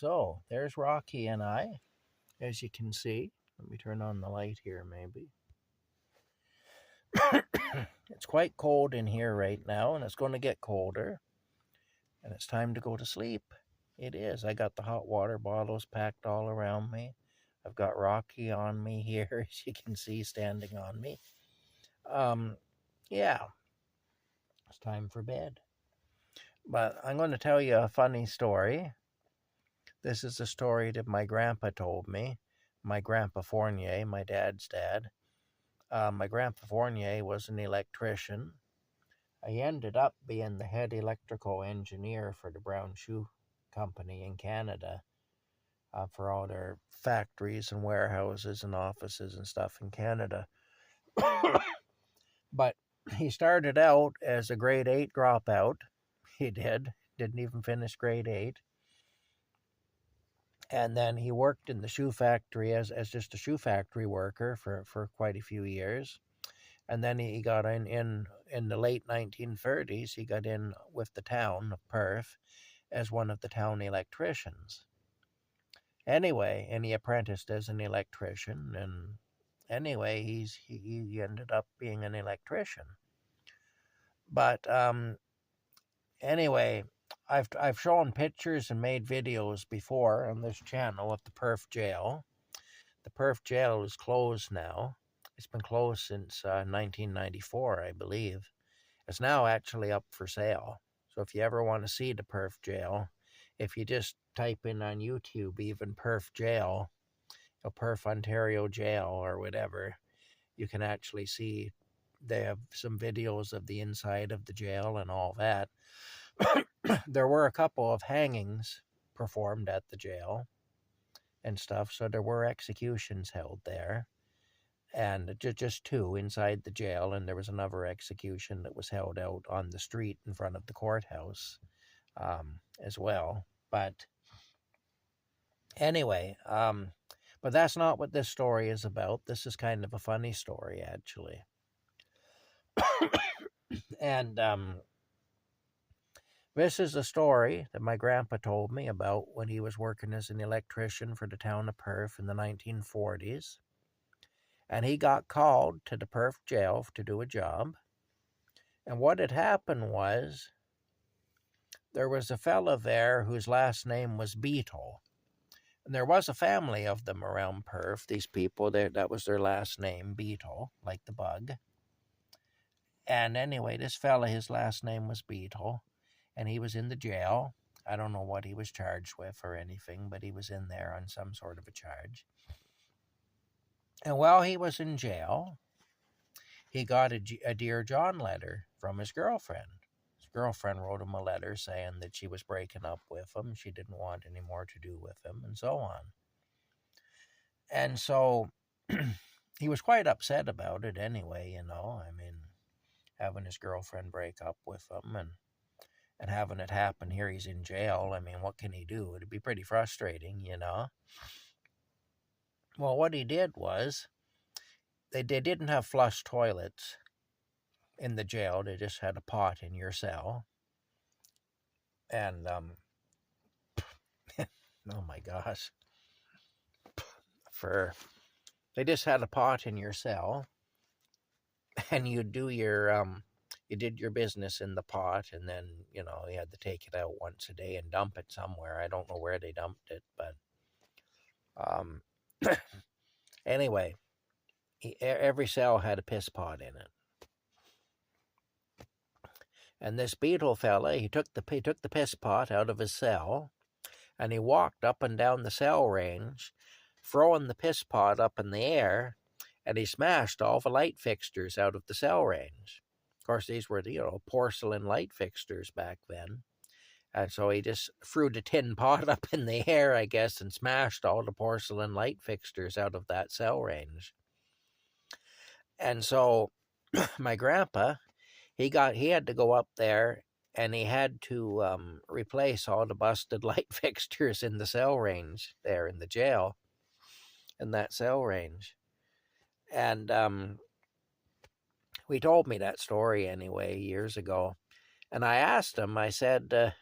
So there's Rocky and I, as you can see. Let me turn on the light here, maybe. It's quite cold in here right now, and it's going to get colder. And it's time to go to sleep. It is. I got the hot water bottles packed all around me. I've got Rocky on me here, as you can see, standing on me. Yeah, it's time for bed. But I'm going to tell you a funny story. This is a story that my grandpa told me. My grandpa Fournier, my dad's dad. My grandpa Fournier was an electrician. He ended up being the head electrical engineer for the Brown Shoe Company in Canada, for all their factories and warehouses and offices and stuff in Canada. But he started out as a grade 8 dropout. He didn't even finish grade 8. And then he worked in the shoe factory as just a shoe factory worker for quite a few years. And then he got in the late 1930s, he got in with the town of Perth as one of the town electricians. Anyway, and he apprenticed as an electrician, and anyway, he ended up being an electrician. But anyway, I've shown pictures and made videos before on this channel of the Perth jail. The Perth jail is closed now. It's been closed since 1994, I believe. It's now actually up for sale. So if you ever want to see the Perth jail, if you just type in on YouTube, even Perth jail, or Perth, Ontario jail, or whatever, you can actually see they have some videos of the inside of the jail and all that. There were a couple of hangings performed at the jail and stuff, so there were executions held there. And just two inside the jail, and there was another execution that was held out on the street in front of the courthouse as well. But anyway, but that's not what this story is about. This is kind of a funny story, actually. And this is a story that my grandpa told me about when he was working as an electrician for the town of Perth in the 1940s. And he got called to the Perth jail to do a job. And what had happened was there was a fella there whose last name was Beetle. And there was a family of them around Perth, these people, that was their last name, Beetle, like the bug. And anyway, this fella, his last name was Beetle, and he was in the jail. I don't know what he was charged with or anything, but he was in there on some sort of a charge. And while he was in jail, he got a Dear John letter from his girlfriend. His girlfriend wrote him a letter saying that she was breaking up with him. She didn't want any more to do with him, and so on. And so he was quite upset about it anyway, I mean, having his girlfriend break up with him and having it happen here. He's in jail. I mean, what can he do? It'd be pretty frustrating, Well, what he did was, they didn't have flush toilets in the jail. They just had a pot in your cell. And, oh my gosh. They just had a pot in your cell. And you did your business in the pot, and then, you had to take it out once a day and dump it somewhere. I don't know where they dumped it, but, anyway, every cell had a piss pot in it. And this Beetle fella, he took the piss pot out of his cell, and he walked up and down the cell range, throwing the piss pot up in the air, and he smashed all the light fixtures out of the cell range. Of course, these were, porcelain light fixtures back then. And so he just threw the tin pot up in the air, I guess, and smashed all the porcelain light fixtures out of that cell range. And so my grandpa, he had to go up there, and he had to replace all the busted light fixtures in the cell range there in the jail, in that cell range. And he told me that story anyway years ago. And I asked him, I said,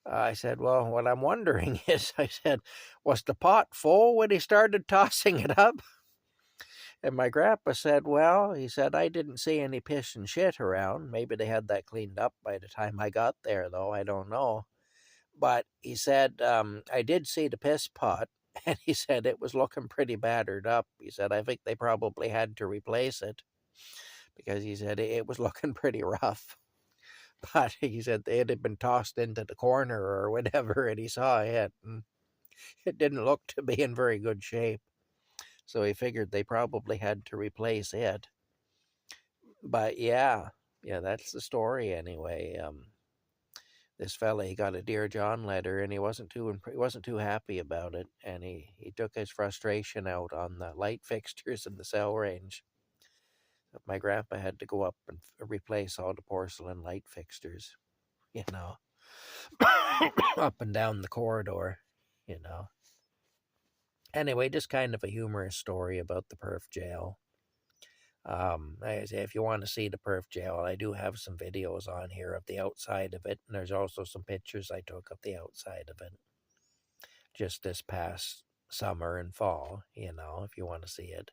I said, well, what I'm wondering is, I said, was the pot full when he started tossing it up? And my grandpa said, well, he said, I didn't see any piss and shit around. Maybe they had that cleaned up by the time I got there, though. I don't know. But he said, I did see the piss pot, and he said it was looking pretty battered up. He said, I think they probably had to replace it because he said it was looking pretty rough. But he said it had been tossed into the corner or whatever, and he saw it, and it didn't look to be in very good shape. So he figured they probably had to replace it. But yeah, that's the story anyway. This fella, he got a Dear John letter, and he wasn't too happy about it, and he took his frustration out on the light fixtures in the cell range. My grandpa had to go up and replace all the porcelain light fixtures, you know, up and down the corridor, you know. Anyway, just kind of a humorous story about the perf jail. I say, if you want to see the perf jail, I do have some videos on here of the outside of it, and there's also some pictures I took of the outside of it just this past summer and fall, you know, if you want to see it.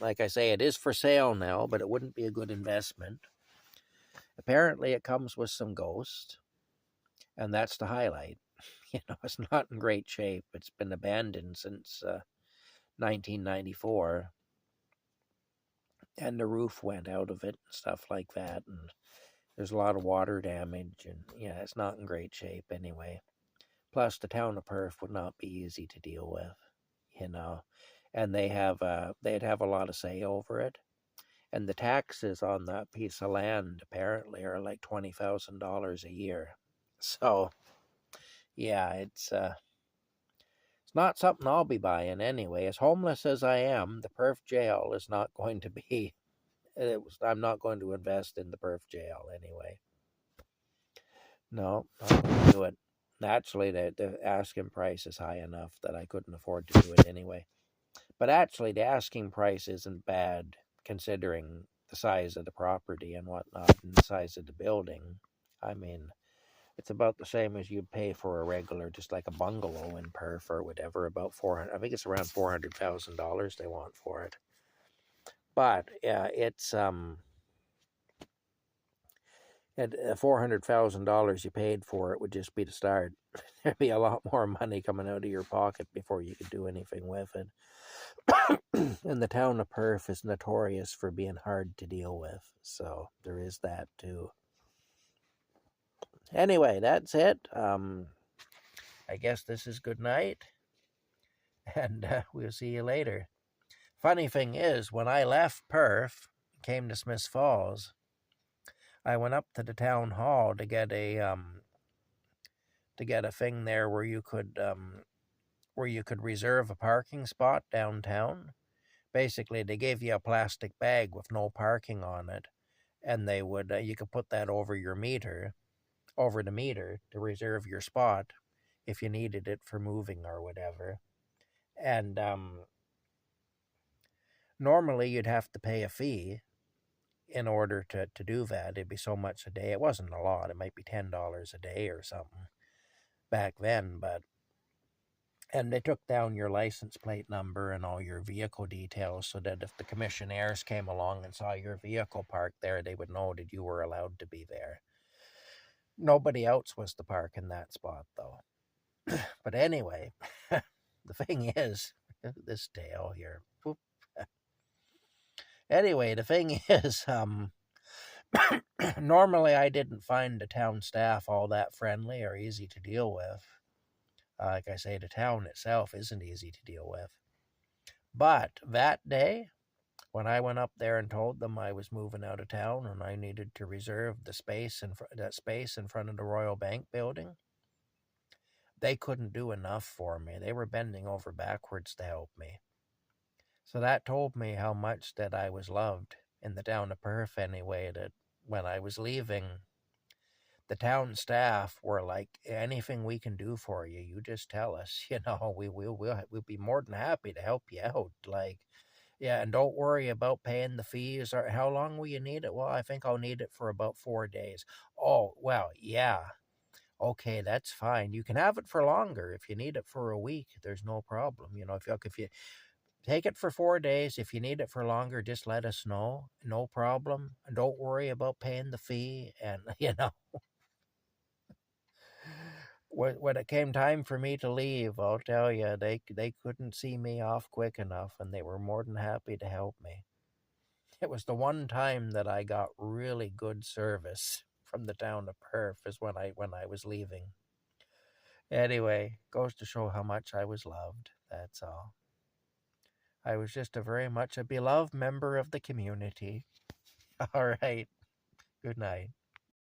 Like I say, it is for sale now, but it wouldn't be a good investment. Apparently, it comes with some ghosts, and that's the highlight. You know, it's not in great shape. It's been abandoned since 1994, and the roof went out of it and stuff like that, and there's a lot of water damage, and yeah, it's not in great shape anyway. Plus, the town of Perth would not be easy to deal with, you know, and they'd have a lot of say over it, and the taxes on that piece of land apparently are like $20,000 a year. So yeah, it's not something I'll be buying anyway. As homeless as I am, the Perth jail is not going to be. I'm not going to invest in the Perth jail anyway. No, not going to do it. Actually, the asking price is high enough that I couldn't afford to do it anyway. But actually, the asking price isn't bad considering the size of the property and whatnot, and the size of the building. I mean, it's about the same as you'd pay for a regular, just like a bungalow in Perth or whatever. About 400. I think it's around $400,000 they want for it. But yeah, it's at $400,000 you paid for it would just be the start. There'd be a lot more money coming out of your pocket before you could do anything with it. And the town of Perth is notorious for being hard to deal with, so there is that too. Anyway, that's it. I guess this is good night, and we'll see you later. Funny thing is, when I left Perth, came to Smiths Falls, I went up to the town hall to get a thing there where you could reserve a parking spot downtown. Basically, they gave you a plastic bag with no parking on it, and they would you could put that over the meter to reserve your spot if you needed it for moving or whatever. And normally you'd have to pay a fee in order to do that. It'd be so much a day. It wasn't a lot. It might be $10 a day or something back then, and they took down your license plate number and all your vehicle details so that if the commissionaires came along and saw your vehicle parked there, they would know that you were allowed to be there. Nobody else was to park in that spot, though. But anyway, the thing is, this tail here. Anyway, the thing is, normally I didn't find the town staff all that friendly or easy to deal with. Like I say, the town itself isn't easy to deal with. But that day, when I went up there and told them I was moving out of town and I needed to reserve the space that space in front of the Royal Bank building, they couldn't do enough for me. They were bending over backwards to help me. So that told me how much that I was loved in the town of Perth anyway, that when I was leaving, the town staff were like, anything we can do for you, you just tell us, we'll be more than happy to help you out. Like, yeah, and don't worry about paying the fees. Or how long will you need it? Well, I think I'll need it for about 4 days. Oh, well, yeah. Okay, that's fine. You can have it for longer. If you need it for a week, there's no problem. If you take it for 4 days, if you need it for longer, just let us know. No problem. And don't worry about paying the fee. And when it came time for me to leave, I'll tell you, they couldn't see me off quick enough, and they were more than happy to help me. It was the one time that I got really good service from the town of Perth is when I was leaving. Anyway, goes to show how much I was loved. That's all. I was just a very much a beloved member of the community. All right. Good night.